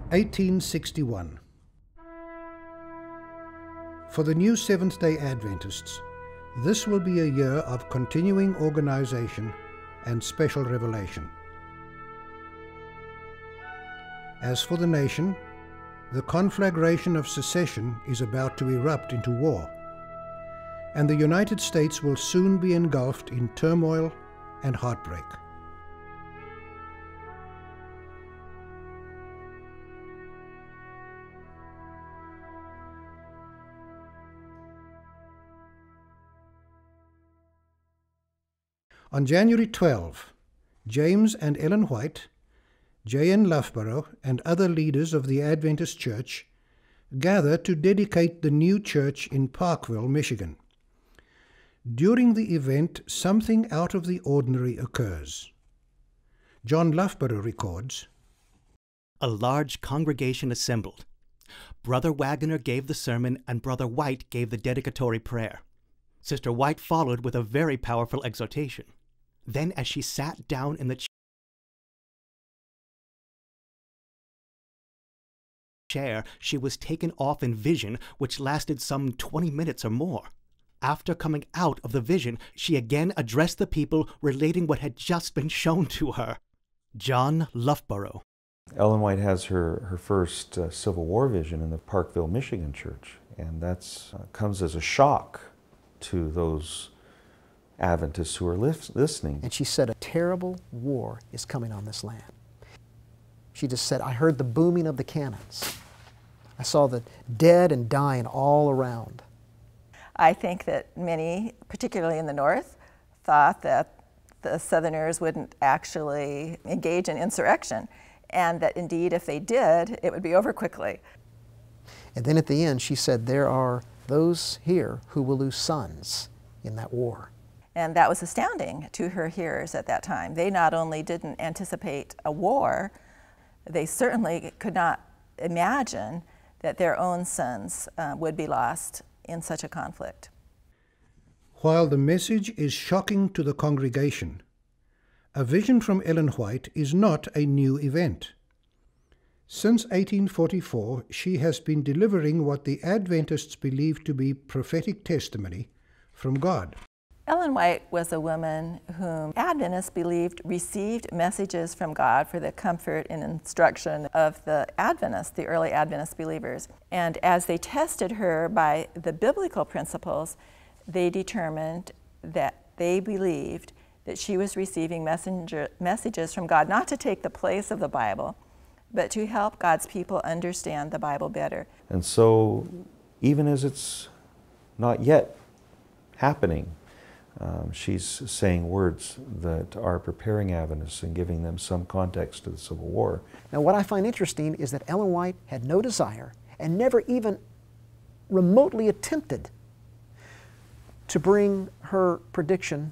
1861. For the new Seventh-day Adventists, this will be a year of continuing organization and special revelation. As for the nation, the conflagration of secession is about to erupt into war, and the United States will soon be engulfed in turmoil and heartbreak. On January 12, James and Ellen White, J.N. Loughborough, and other leaders of the Adventist Church gather to dedicate the new church in Parkville, Michigan. During the event, something out of the ordinary occurs. John Loughborough records, "A large congregation assembled. Brother Waggoner gave the sermon, and Brother White gave the dedicatory prayer. Sister White followed with a very powerful exhortation. Then, as she sat down in the chair, she was taken off in vision, which lasted some 20 minutes or more. After coming out of the vision, she again addressed the people, relating what had just been shown to her." John Loughborough. Ellen White has her first Civil War vision in the Parkville, Michigan church, and that comes as a shock to those Adventists who are listening. And she said, a terrible war is coming on this land. She just said, I heard the booming of the cannons. I saw the dead and dying all around. I think that many, particularly in the North, thought that the Southerners wouldn't actually engage in insurrection, and that indeed if they did, it would be over quickly. And then at the end she said, there are those here who will lose sons in that war. And that was astounding to her hearers at that time. They not only didn't anticipate a war, they certainly could not imagine that their own sons would be lost in such a conflict. While the message is shocking to the congregation, a vision from Ellen White is not a new event. Since 1844, she has been delivering what the Adventists believe to be prophetic testimony from God. Ellen White was a woman whom Adventists believed received messages from God for the comfort and instruction of the Adventists, the early Adventist believers. And as they tested her by the biblical principles, they determined that they believed that she was receiving messages from God, not to take the place of the Bible, but to help God's people understand the Bible better. And so, even as it's not yet happening, she's saying words that are preparing Adventists and giving them some context to the Civil War. Now what I find interesting is that Ellen White had no desire and never even remotely attempted to bring her prediction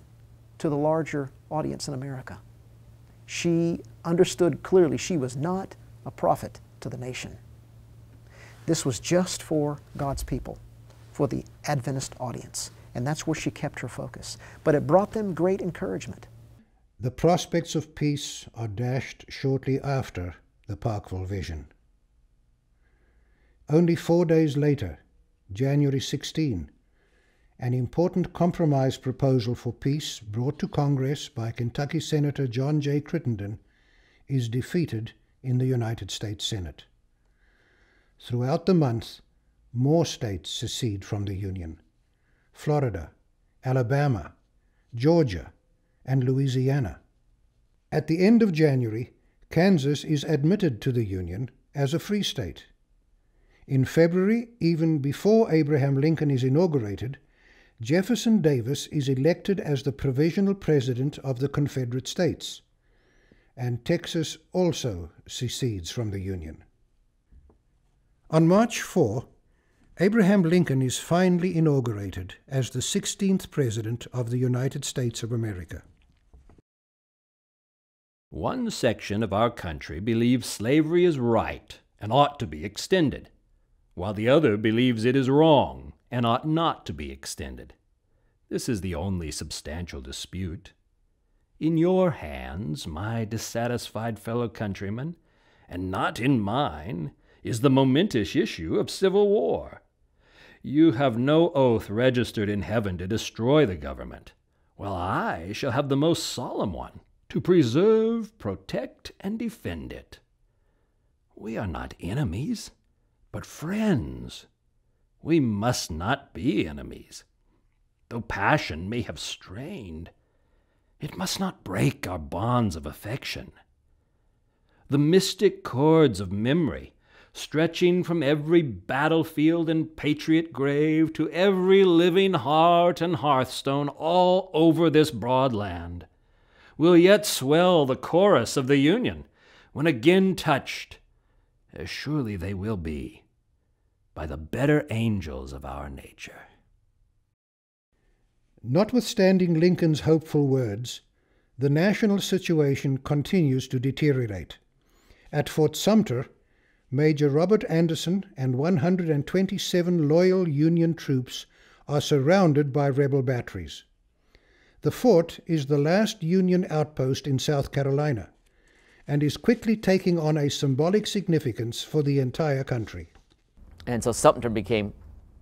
to the larger audience in America. She understood clearly she was not a prophet to the nation. This was just for God's people, for the Adventist audience. And that's where she kept her focus. But it brought them great encouragement. The prospects of peace are dashed shortly after the Parkville vision. Only 4 days later, January 16, an important compromise proposal for peace brought to Congress by Kentucky Senator John J. Crittenden is defeated in the United States Senate. Throughout the month, more states secede from the Union: Florida, Alabama, Georgia, and Louisiana. At the end of January, Kansas is admitted to the Union as a free state. In February, even before Abraham Lincoln is inaugurated, Jefferson Davis is elected as the provisional president of the Confederate States, and Texas also secedes from the Union. On March 4, Abraham Lincoln is finally inaugurated as the 16th President of the United States of America. One section of our country believes slavery is right and ought to be extended, while the other believes it is wrong and ought not to be extended. This is the only substantial dispute. In your hands, my dissatisfied fellow countrymen, and not in mine, is the momentous issue of civil war. You have no oath registered in heaven to destroy the government, while I shall have the most solemn one, to preserve, protect, and defend it. We are not enemies, but friends. We must not be enemies. Though passion may have strained, it must not break our bonds of affection. The mystic cords of memory, stretching from every battlefield and patriot grave to every living heart and hearthstone all over this broad land, will yet swell the chorus of the Union when again touched, as surely they will be, by the better angels of our nature. Notwithstanding Lincoln's hopeful words, the national situation continues to deteriorate. At Fort Sumter, Major Robert Anderson and 127 loyal Union troops are surrounded by rebel batteries. The fort is the last Union outpost in South Carolina and is quickly taking on a symbolic significance for the entire country. And so Sumter became,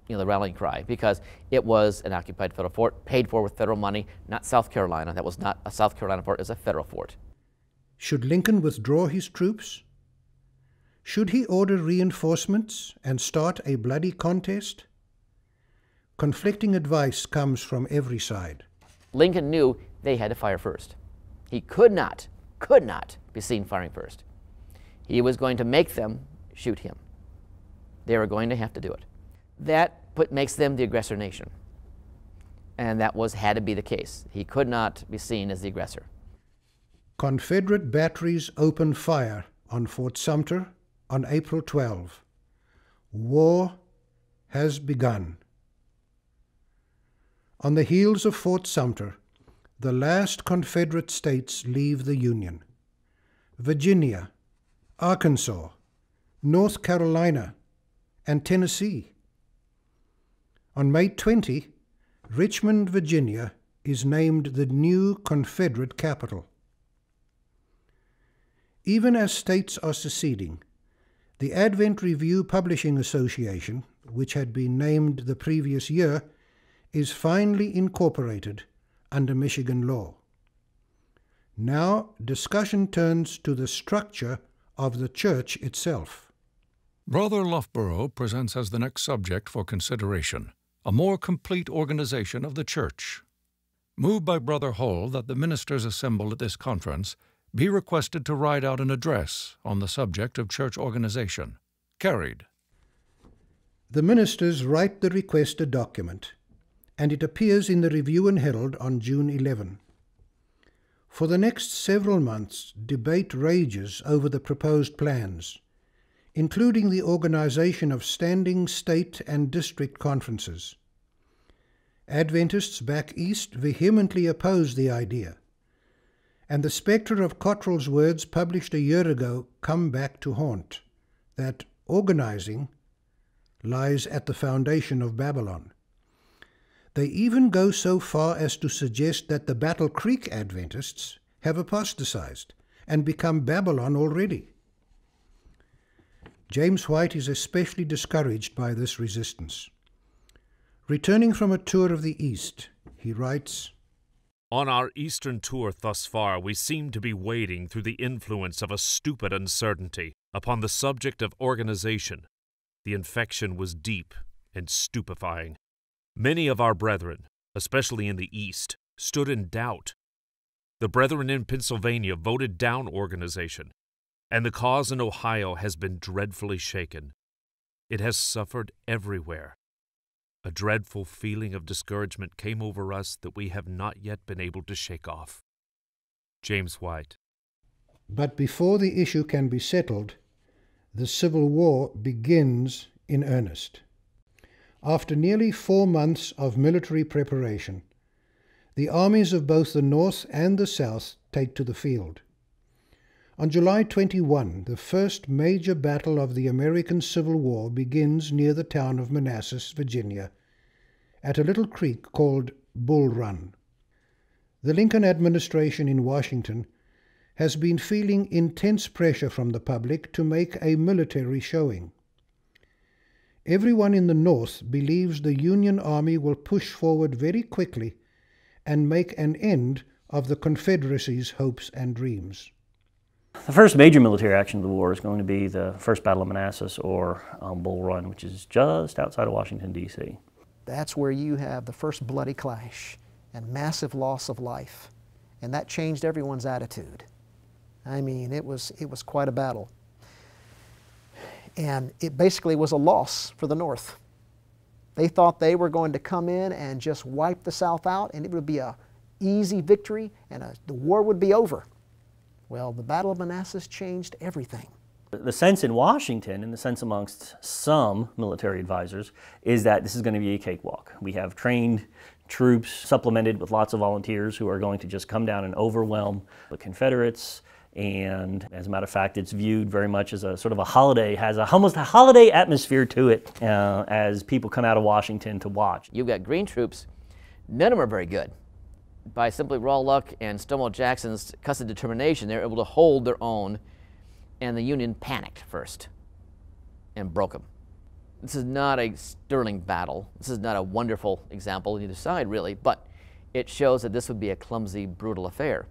the rallying cry, because it was an occupied federal fort, paid for with federal money, not South Carolina. That was not a South Carolina fort, it was a federal fort. Should Lincoln withdraw his troops? Should he order reinforcements and start a bloody contest? Conflicting advice comes from every side. Lincoln knew they had to fire first. He could not be seen firing first. He was going to make them shoot him. They were going to have to do it. That makes them the aggressor nation. And that had to be the case. He could not be seen as the aggressor. Confederate batteries opened fire on Fort Sumter on April 12. War has begun. On the heels of Fort Sumter, the last Confederate states leave the Union. Virginia, Arkansas, North Carolina, and Tennessee. On May 20, Richmond, Virginia, is named the new Confederate capital. Even as states are seceding, the Advent Review Publishing Association, which had been named the previous year, is finally incorporated under Michigan law. Now discussion turns to the structure of the church itself. Brother Loughborough presents as the next subject for consideration a more complete organization of the church. Moved by Brother Hull that the ministers assembled at this conference be requested to write out an address on the subject of church organization. Carried. The ministers write the requested document, and it appears in the Review and Herald on June 11. For the next several months, debate rages over the proposed plans, including the organization of standing state and district conferences. Adventists back east vehemently oppose the idea, and the spectre of Cottrell's words published a year ago come back to haunt, that organizing lies at the foundation of Babylon. They even go so far as to suggest that the Battle Creek Adventists have apostatized and become Babylon already. James White is especially discouraged by this resistance. Returning from a tour of the East, he writes, "On our eastern tour thus far, we seem to be wading through the influence of a stupid uncertainty upon the subject of organization. The infection was deep and stupefying. Many of our brethren, especially in the East, stood in doubt. The brethren in Pennsylvania voted down organization, and the cause in Ohio has been dreadfully shaken. It has suffered everywhere. A dreadful feeling of discouragement came over us that we have not yet been able to shake off." James White. But before the issue can be settled, the Civil War begins in earnest. After nearly 4 months of military preparation, the armies of both the North and the South take to the field. On July 21, the first major battle of the American Civil War begins near the town of Manassas, Virginia, at a little creek called Bull Run. The Lincoln administration in Washington has been feeling intense pressure from the public to make a military showing. Everyone in the North believes the Union Army will push forward very quickly and make an end of the Confederacy's hopes and dreams. The first major military action of the war is going to be the First Battle of Manassas, or Bull Run, which is just outside of Washington, D.C. That's where you have the first bloody clash and massive loss of life. And that changed everyone's attitude. I mean, it was quite a battle. And it basically was a loss for the North. They thought they were going to come in and just wipe the South out, and it would be an easy victory, and the war would be over. Well, the Battle of Manassas changed everything. The sense in Washington, and the sense amongst some military advisors, is that this is going to be a cakewalk. We have trained troops supplemented with lots of volunteers who are going to just come down and overwhelm the Confederates. And as a matter of fact, it's viewed very much as a sort of a holiday, has almost a holiday atmosphere to it as people come out of Washington to watch. You've got Green troops, none of them are very good. By simply raw luck and Stonewall Jackson's cussed determination, they were able to hold their own, and the Union panicked first and broke them. This is not a sterling battle. This is not a wonderful example on either side, really, but it shows that this would be a clumsy, brutal affair.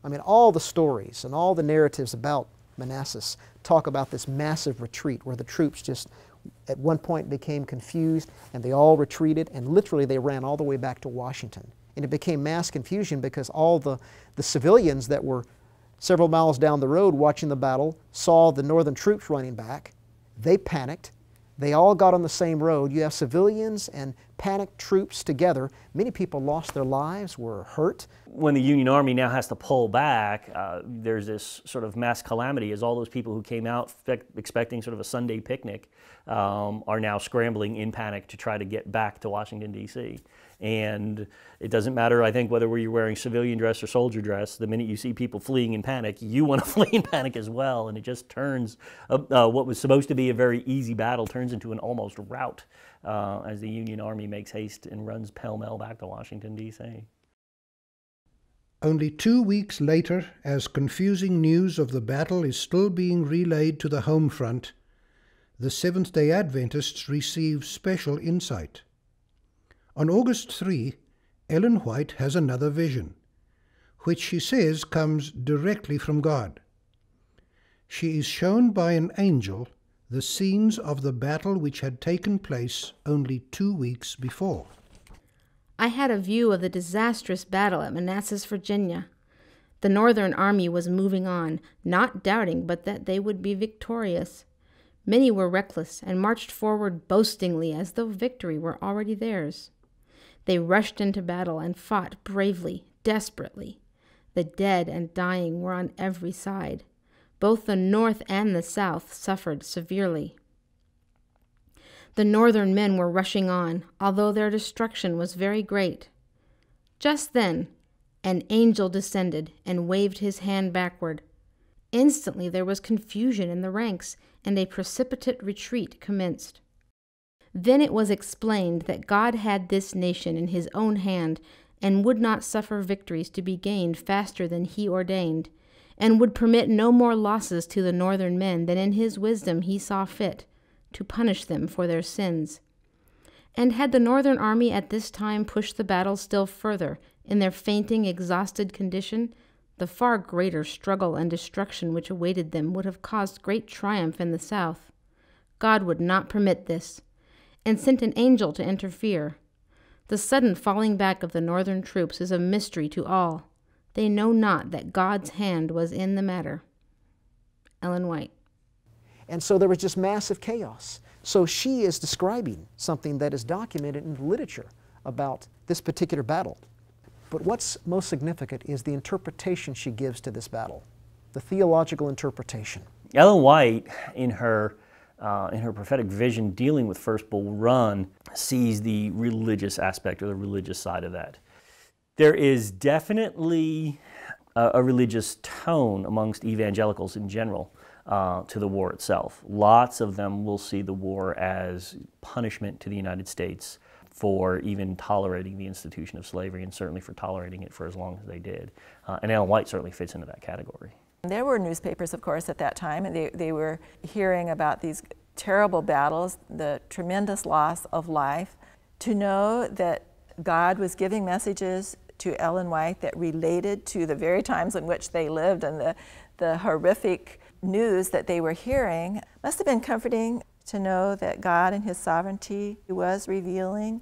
I mean, all the stories and all the narratives about Manassas talk about this massive retreat where the troops just at one point became confused and they all retreated, and literally they ran all the way back to Washington. And it became mass confusion because all the civilians that were several miles down the road watching the battle saw the Northern troops running back. They panicked. They all got on the same road. You have civilians and panicked troops together. Many people lost their lives, were hurt. When the Union Army now has to pull back, there's this sort of mass calamity as all those people who came out expecting sort of a Sunday picnic are now scrambling in panic to try to get back to Washington, D.C. And it doesn't matter, I think, whether you're wearing civilian dress or soldier dress. The minute you see people fleeing in panic, you want to flee in panic as well. And it just turns, what was supposed to be a very easy battle turns into an almost rout as the Union Army makes haste and runs pell-mell back to Washington, D.C. Only 2 weeks later, as confusing news of the battle is still being relayed to the home front, the Seventh-day Adventists receive special insight. On August 3, Ellen White has another vision, which she says comes directly from God. She is shown by an angel the scenes of the battle which had taken place only 2 weeks before. I had a view of the disastrous battle at Manassas, Virginia. The Northern army was moving on, not doubting but that they would be victorious. Many were reckless and marched forward boastingly as though victory were already theirs. They rushed into battle and fought bravely, desperately. The dead and dying were on every side. Both the North and the South suffered severely. The Northern men were rushing on, although their destruction was very great. Just then, an angel descended and waved his hand backward. Instantly there was confusion in the ranks, and a precipitate retreat commenced. Then it was explained that God had this nation in his own hand, and would not suffer victories to be gained faster than he ordained, and would permit no more losses to the Northern men than in his wisdom he saw fit, to punish them for their sins. And had the Northern army at this time pushed the battle still further, in their fainting, exhausted condition, the far greater struggle and destruction which awaited them would have caused great triumph in the South. God would not permit this, and sent an angel to interfere. The sudden falling back of the Northern troops is a mystery to all. They know not that God's hand was in the matter. Ellen White. And so there was just massive chaos. So she is describing something that is documented in the literature about this particular battle. But what's most significant is the interpretation she gives to this battle, the theological interpretation. Ellen White, in her prophetic vision dealing with First Bull Run, sees the religious aspect or the religious side of that. There is definitely a religious tone amongst evangelicals in general to the war itself. Lots of them will see the war as punishment to the United States for even tolerating the institution of slavery, and certainly for tolerating it for as long as they did. And Ellen White certainly fits into that category. There were newspapers, of course, at that time, and they were hearing about these terrible battles, the tremendous loss of life. To know that God was giving messages to Ellen White that related to the very times in which they lived and the horrific news that they were hearing must have been comforting to know that God in His sovereignty was revealing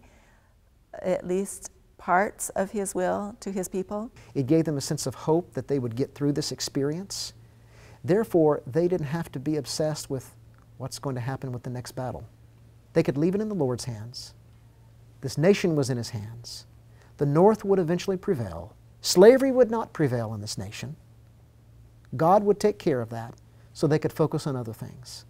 at least parts of His will to His people. It gave them a sense of hope that they would get through this experience. Therefore, they didn't have to be obsessed with what's going to happen with the next battle. They could leave it in the Lord's hands. This nation was in His hands. The North would eventually prevail. Slavery would not prevail in this nation. God would take care of that so they could focus on other things.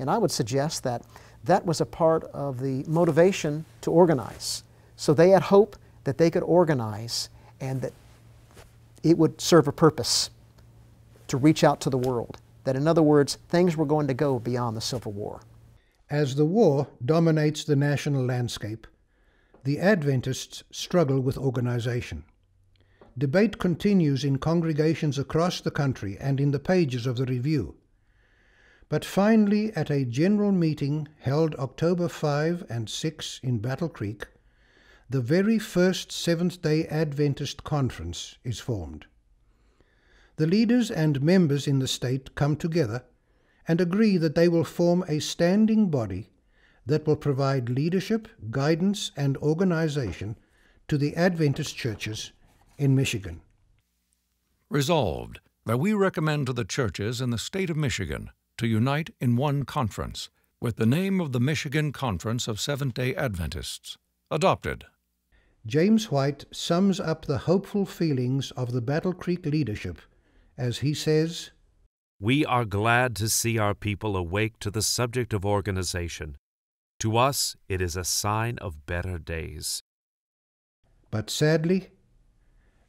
And I would suggest that that was a part of the motivation to organize. So they had hope that they could organize and that it would serve a purpose to reach out to the world. That, in other words, things were going to go beyond the Civil War. As the war dominates the national landscape, the Adventists struggle with organization. Debate continues in congregations across the country and in the pages of the Review. But finally, at a general meeting held October 5 and 6 in Battle Creek, the very first Seventh-day Adventist Conference is formed. The leaders and members in the state come together and agree that they will form a standing body that will provide leadership, guidance, and organization to the Adventist churches in Michigan. Resolved that we recommend to the churches in the state of Michigan to unite in one conference with the name of the Michigan Conference of Seventh-day Adventists. Adopted. James White sums up the hopeful feelings of the Battle Creek leadership as he says, "We are glad to see our people awake to the subject of organization. To us, it is a sign of better days." But sadly,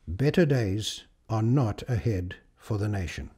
better days are not ahead for the nation.